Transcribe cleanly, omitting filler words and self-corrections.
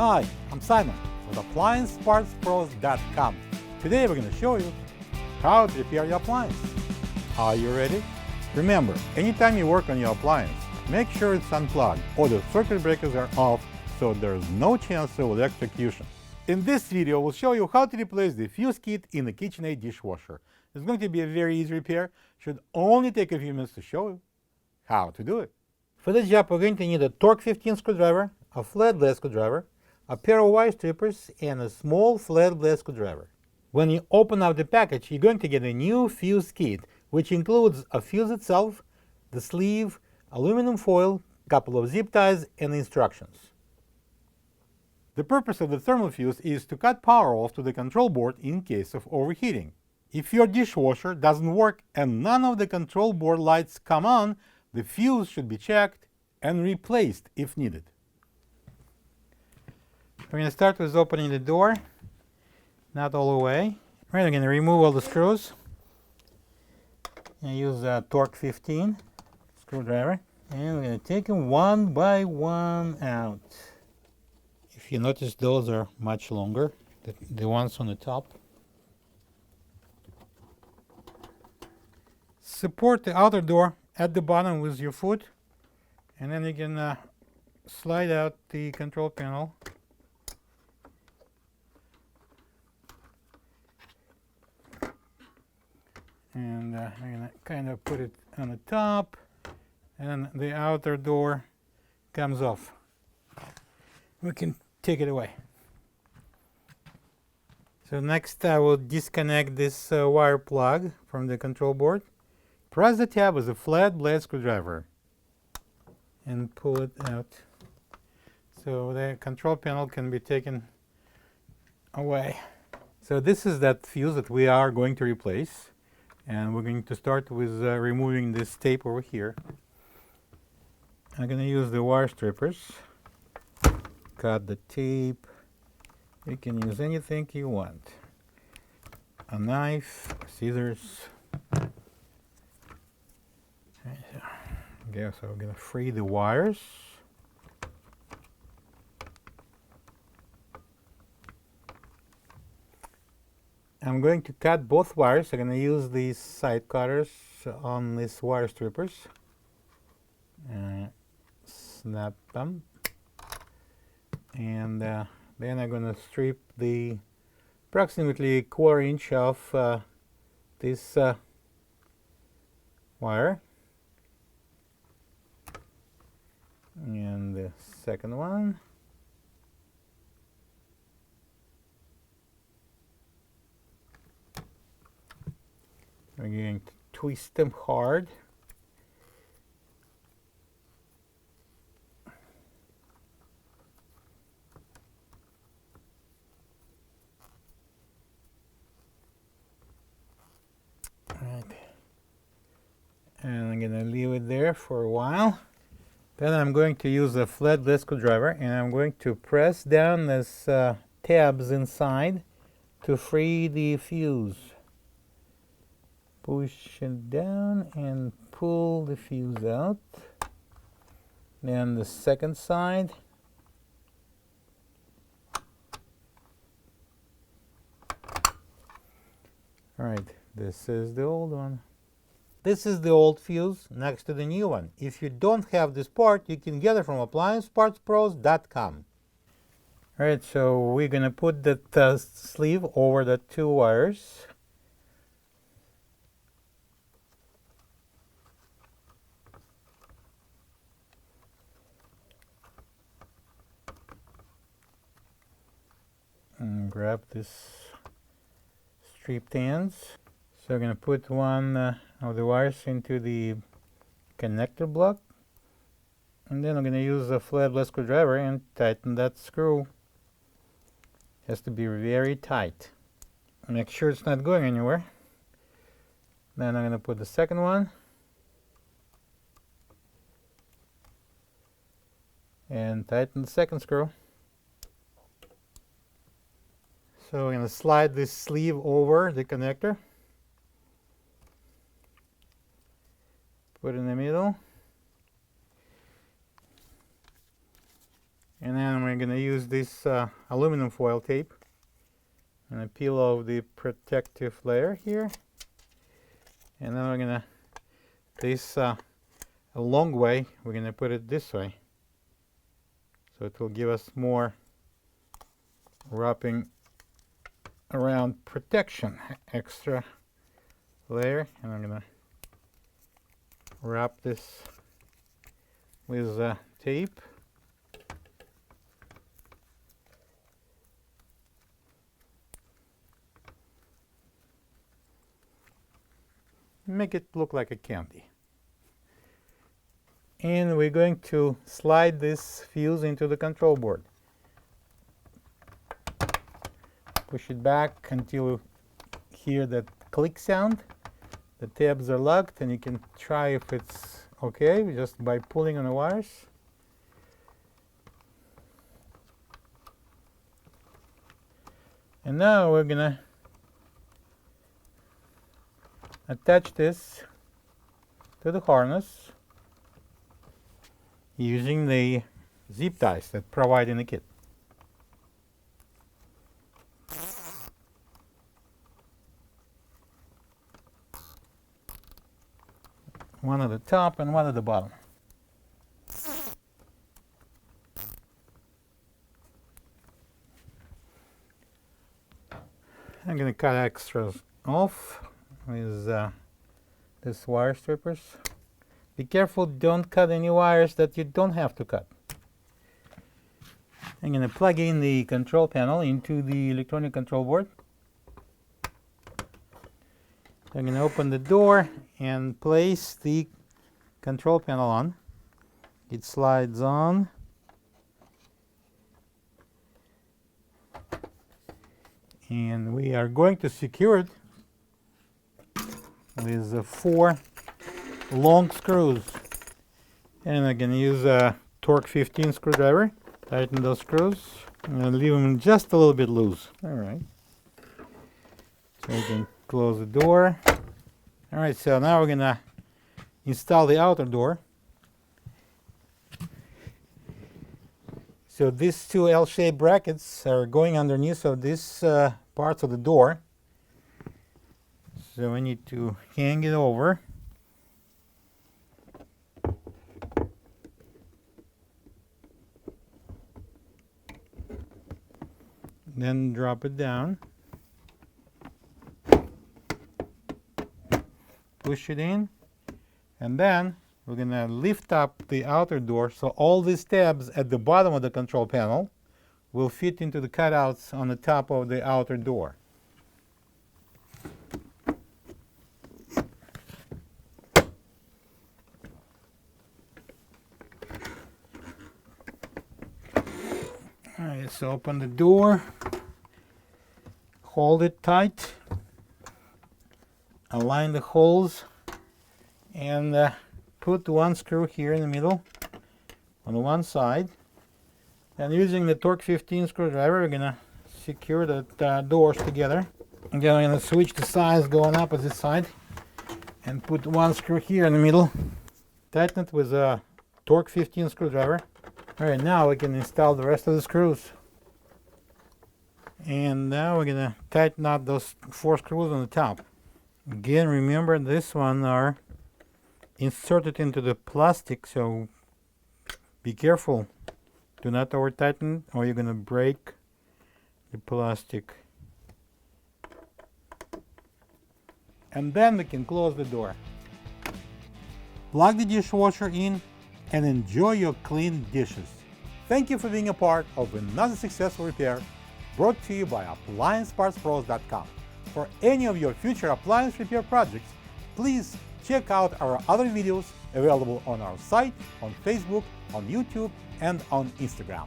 Hi, I'm Simon with AppliancePartsPros.com. Today we're going to show you how to repair your appliance. Are you ready? Remember, anytime you work on your appliance, make sure it's unplugged or the circuit breakers are off so there's no chance of electrocution. In this video, we'll show you how to replace the fuse kit in the KitchenAid dishwasher. It's going to be a very easy repair. Should only take a few minutes to show you how to do it. For this job, we're going to need a Torx 15 screwdriver, a flat blade screwdriver, a pair of wire strippers, and a small flat blade screwdriver. When you open up the package, you're going to get a new fuse kit, which includes a fuse itself, the sleeve, aluminum foil, couple of zip ties, and instructions. The purpose of the thermal fuse is to cut power off to the control board in case of overheating. If your dishwasher doesn't work and none of the control board lights come on, the fuse should be checked and replaced if needed. We're going to start with opening the door, not all the way. We're going to remove all the screws and use a Torx 15 screwdriver, and we're going to take them one by one out. If you notice, those are much longer, the ones on the top. Support the outer door at the bottom with your foot, and then you can slide out the control panel. And I'm going to kind of put it on the top, and the outer door comes off. We can take it away. So next I will disconnect this wire plug from the control board. Press the tab with a flat blade screwdriver and pull it out. So the control panel can be taken away. So this is that fuse that we are going to replace. And we're going to start with removing this tape over here. I'm going to use the wire strippers. Cut the tape. You can use anything you want. A knife, scissors. Okay, so we're going to free the wires. I'm going to cut both wires. I'm going to use these side cutters on these wire strippers. Snap them. And then I'm going to strip the approximately 1/4 inch of this wire. And the second one. We're going to twist them hard. Right. And I'm going to leave it there for a while. Then I'm going to use a flat blade screwdriver, and I'm going to press down these tabs inside to free the fuse. Push it down and pull the fuse out. Then the second side. Alright, this is the old one. This is the old fuse next to the new one. If you don't have this part, you can get it from AppliancePartsPros.com. Alright, so we're going to put that sleeve over the two wires. And grab this stripped ends. So I'm going to put one of the wires into the connector block, and then I'm going to use a flat blade screwdriver and tighten that screw. It has to be very tight. Make sure it's not going anywhere. Then I'm going to put the second one, and tighten the second screw. So we're going to slide this sleeve over the connector. Put it in the middle. And then we're going to use this aluminum foil tape and peel off the protective layer here. And then we're going to, this a long way, we're going to put it this way. So it will give us more wrapping around protection, extra layer. And I'm going to wrap this with tape. Make it look like a candy. And we're going to slide this fuse into the control board. Push it back until you hear that click sound. The tabs are locked, and you can try if it's okay just by pulling on the wires. And now we're gonna attach this to the harness using the zip ties that provide in the kit. One at the top and one at the bottom. I'm going to cut extras off with this wire strippers. Be careful, don't cut any wires that you don't have to cut. I'm going to plug in the control panel into the electronic control board. I'm going to open the door and place the control panel on. It slides on. And we are going to secure it with 4 long screws. And I'm going to use a Torx 15 screwdriver. Tighten those screws and leave them just a little bit loose. All right. So we can close the door. All right, so now we're going to install the outer door. So these 2 L-shaped brackets are going underneath of these parts of the door. So we need to hang it over. Then drop it down. Push it in. And then we're going to lift up the outer door so all these tabs at the bottom of the control panel will fit into the cutouts on the top of the outer door. Alright, so open the door, hold it tight, align the holes, and put 1 screw here in the middle on one side. And using the Torx 15 screwdriver, we're going to secure the doors together. And then I'm going to switch the sides going opposite side and put 1 screw here in the middle. Tighten it with a Torx 15 screwdriver. Alright, now we can install the rest of the screws. And now we're going to tighten up those 4 screws on the top. Again, remember this one are inserted into the plastic, so be careful. Do not over tighten or you're going to break the plastic. And then we can close the door. Plug the dishwasher in and enjoy your clean dishes. Thank you for being a part of another successful repair brought to you by AppliancePartsPros.com. For any of your future appliance repair projects, please check out our other videos available on our site, on Facebook, on YouTube, and on Instagram.